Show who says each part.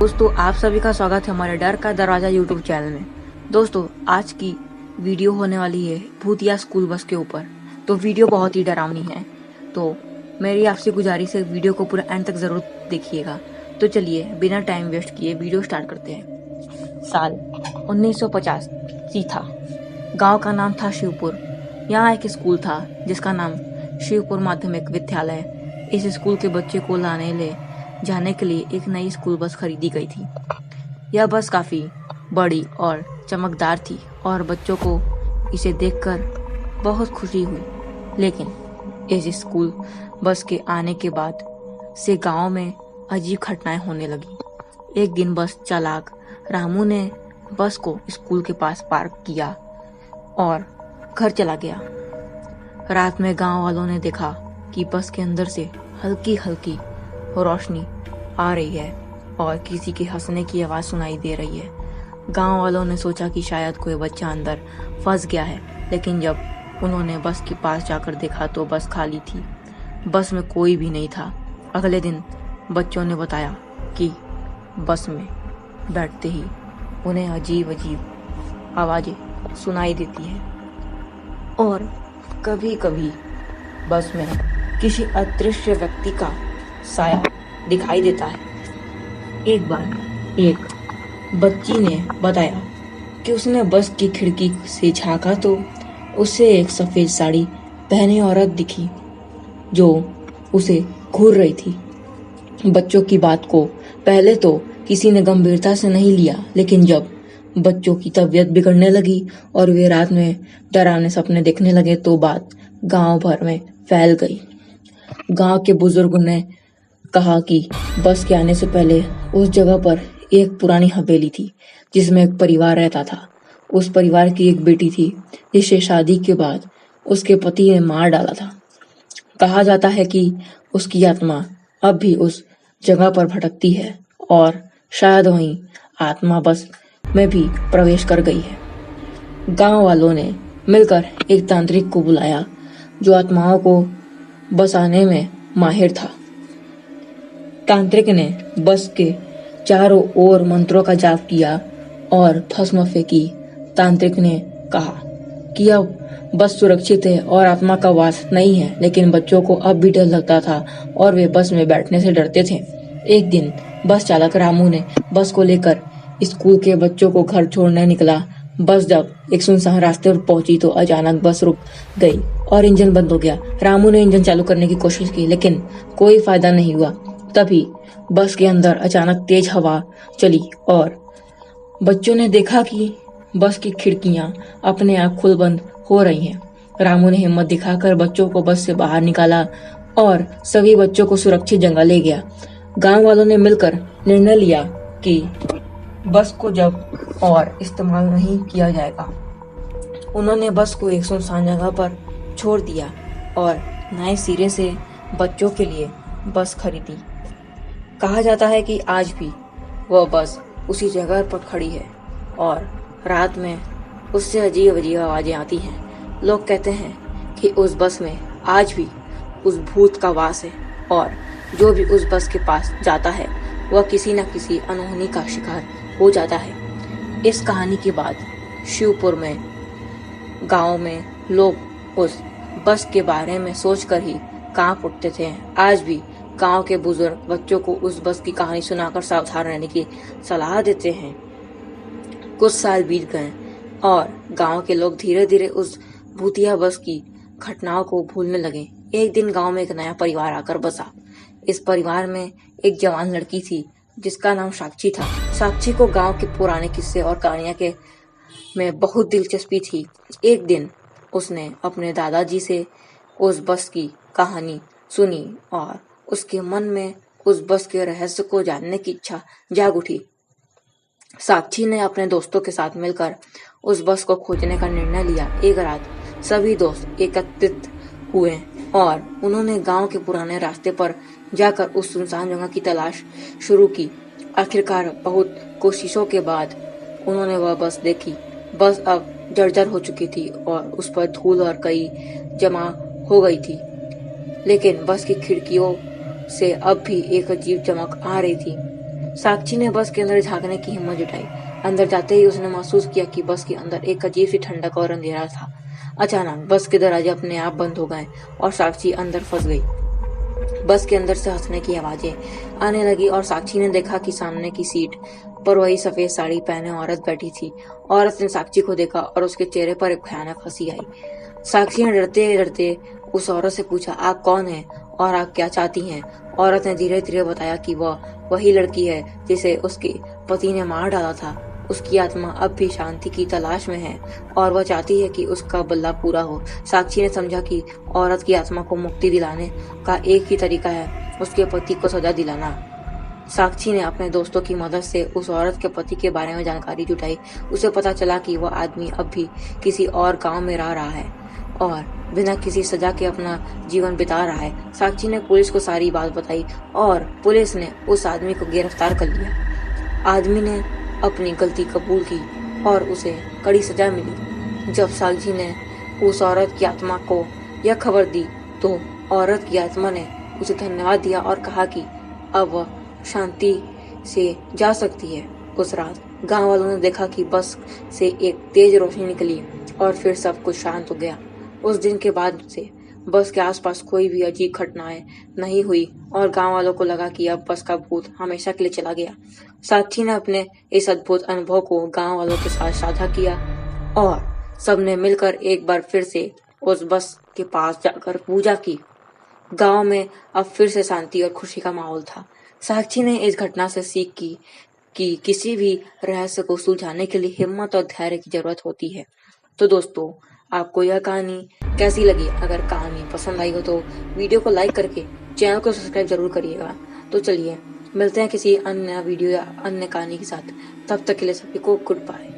Speaker 1: दोस्तों, आप सभी का स्वागत है हमारे डर का दरवाजा यूट्यूब चैनल में। दोस्तों, आज की वीडियो होने वाली है भूतिया स्कूल बस के ऊपर। तो वीडियो बहुत ही डरावनी है, तो मेरी आपसे गुजारिश है वीडियो को पूरा एंड तक जरूर देखिएगा। तो चलिए बिना टाइम वेस्ट किए वीडियो स्टार्ट करते हैं। साल 1950 सी था। गांव का नाम था शिवपुर। यहाँ एक स्कूल था जिसका नाम शिवपुर माध्यमिक विद्यालय। इस स्कूल के बच्चे को लाने ले जाने के लिए एक नई स्कूल बस खरीदी गई थी। यह बस काफी बड़ी और चमकदार थी और बच्चों को इसे देखकर बहुत खुशी हुई। लेकिन इस स्कूल बस के आने के बाद से गांव में अजीब घटनाएं होने लगी। एक दिन बस चालक रामू ने बस को स्कूल के पास पार्क किया और घर चला गया। रात में गांव वालों ने देखा कि बस के अंदर से हल्की हल्की रोशनी आ रही है और किसी के हंसने की आवाज सुनाई दे रही है। गांव वालों ने सोचा कि शायद कोई बच्चा अंदर फंस गया है, लेकिन जब उन्होंने बस के पास जाकर देखा तो बस खाली थी। बस में कोई भी नहीं था। अगले दिन बच्चों ने बताया कि बस में बैठते ही उन्हें अजीब अजीब आवाजें सुनाई देती है और कभी कभी बस में किसी अदृश्य व्यक्ति का साया दिखाई देता है। एक बार एक बच्ची ने बताया कि उसने बस की खिड़की से झांका तो उसे एक सफेद साड़ी पहने औरत दिखी जो उसे घूर रही थी। बच्चों की बात को पहले तो किसी ने गंभीरता से नहीं लिया, लेकिन जब बच्चों की तबीयत बिगड़ने लगी और वे रात में डरावने सपने देखने लगे तो बात गांव भर में फैल गई। गांव के बुजुर्ग ने कहा कि बस के आने से पहले उस जगह पर एक पुरानी हवेली थी जिसमें एक परिवार रहता था। उस परिवार की एक बेटी थी जिसे शादी के बाद उसके पति ने मार डाला था। कहा जाता है कि उसकी आत्मा अब भी उस जगह पर भटकती है और शायद वहीं आत्मा बस में भी प्रवेश कर गई है। गांव वालों ने मिलकर एक तांत्रिक को बुलाया जो आत्माओं को बसाने में माहिर था। तांत्रिक ने बस के चारों ओर मंत्रों का जाप किया और भस्म फेंकी। तांत्रिक ने कहा कि अब बस सुरक्षित है और आत्मा का वास नहीं है, लेकिन बच्चों को अब भी डर लगता था और वे बस में बैठने से डरते थे। एक दिन बस चालक रामू ने बस को लेकर स्कूल के बच्चों को घर छोड़ने निकला। बस जब एक सुनसान रास्ते पर पहुंची तो अचानक बस रुक गई और इंजन बंद हो गया। रामू ने इंजन चालू करने की कोशिश की, लेकिन कोई फायदा नहीं हुआ। तभी बस के अंदर अचानक तेज हवा चली और बच्चों ने देखा कि बस की खिड़कियां अपने आप खुल बंद हो रही हैं। रामू ने हिम्मत दिखाकर बच्चों को बस से बाहर निकाला और सभी बच्चों को सुरक्षित जगह ले गया। गांव वालों ने मिलकर निर्णय लिया कि बस को जब और इस्तेमाल नहीं किया जाएगा। उन्होंने बस को एक सुनसान जगह पर छोड़ दिया और नए सिरे से बच्चों के लिए बस खरीदी। कहा जाता है कि आज भी वह बस उसी जगह पर खड़ी है और रात में उससे अजीब अजीब आवाजें आती हैं। लोग कहते हैं कि उस बस में आज भी उस भूत का वास है और जो भी उस बस के पास जाता है वह किसी न किसी अनहोनी का शिकार हो जाता है। इस कहानी के बाद शिवपुर में गांव में लोग उस बस के बारे में सोचकर ही कांप उठते थे। आज भी गांव के बुजुर्ग बच्चों को उस बस की कहानी सुनाकर सावधान रहने की सलाह देते हैं। कुछ साल बीत गए और गांव के लोग धीरे धीरे उस भूतिया बस की घटनाओं को भूलने लगे। एक दिन गांव में एक नया परिवार आकर बसा। इस परिवार में एक जवान लड़की थी जिसका नाम साक्षी था। साक्षी को गांव के पुराने किस्से और कहानियां के में बहुत दिलचस्पी थी। एक दिन उसने अपने दादाजी से उस बस की कहानी सुनी और उसके मन में उस बस के रहस्य को जानने की इच्छा जाग उठी। साक्षी ने अपने दोस्तों के साथ मिलकर उस बस को खोजने का निर्णय लिया। एक रात सभी दोस्त एकत्रित हुए और उन्होंने गांव के पुराने रास्ते पर जाकर उस सुनसान जगह की तलाश शुरू की। आखिरकार बहुत कोशिशों के बाद उन्होंने वह बस देखी। बस अब जर्जर हो चुकी थी और उस पर धूल और कई जमा हो गई थी, लेकिन बस की खिड़कियों से अब भी एक अजीब चमक आ रही थी। साक्षी ने बस के अंदर झांकने की हिम्मत जुटाई। अंदर जाते ही उसने महसूस किया कि बस के अंदर एक अजीब सी ठंडक और अंधेरा था। अचानक बस के दरवाजे अपने आप बंद हो गए और साक्षी अंदर फंस गई। बस के अंदर से हंसने की आवाजें आने लगी और साक्षी ने देखा कि सामने की सीट पर वही सफेद साड़ी पहने औरत बैठी थी। औरत ने साक्षी को देखा और उसके चेहरे पर एक भयानक हंसी आई। साक्षी ने डरते डरते उस औरत से पूछा, आप कौन हैं और आप क्या चाहती हैं? औरत ने धीरे धीरे बताया कि वह वही लड़की है जिसे उसके पति ने मार डाला था। उसकी आत्मा अब भी शांति की तलाश में है और वह चाहती है कि उसका बदला पूरा हो। साक्षी ने समझा कि औरत की आत्मा को मुक्ति दिलाने का एक ही तरीका है, उसके पति को सजा दिलाना। साक्षी ने अपने दोस्तों की मदद से उस औरत के पति के बारे में जानकारी जुटाई। उसे पता चला कि वह आदमी अब भी किसी और गांव में रह रहा है और बिना किसी सजा के अपना जीवन बिता रहा है। साक्षी ने पुलिस को सारी बात बताई और पुलिस ने उस आदमी को गिरफ्तार कर लिया। आदमी ने अपनी गलती कबूल की और उसे कड़ी सजा मिली। जब साक्षी ने उस औरत की आत्मा को यह खबर दी तो औरत की आत्मा ने उसे धन्यवाद दिया और कहा कि अब वह शांति से जा सकती है। उस रात गांव वालों ने देखा कि बस से एक तेज रोशनी निकली और फिर सब कुछ शांत हो गया। उस दिन के बाद से बस के आसपास कोई भी अजीब घटनाएं नहीं हुई और गांव वालों को लगा कि अब बस का भूत हमेशा के लिए चला गया। साक्षी ने अपने इस अद्भुत अनुभव को गांव वालों के साथ साझा किया और सबने मिलकर एक बार फिर से उस बस के पास जाकर पूजा की। गांव में अब फिर से शांति और खुशी का माहौल था। साक्षी ने इस घटना से सीख की कि किसी भी रहस्य को सुलझाने के लिए हिम्मत और धैर्य की जरूरत होती है। तो दोस्तों, आपको यह कहानी कैसी लगी? अगर कहानी पसंद आई हो तो वीडियो को लाइक करके चैनल को सब्सक्राइब जरूर करिएगा। तो चलिए मिलते हैं किसी अन्य वीडियो या अन्य कहानी के साथ। तब तक के लिए सभी को गुड बाय।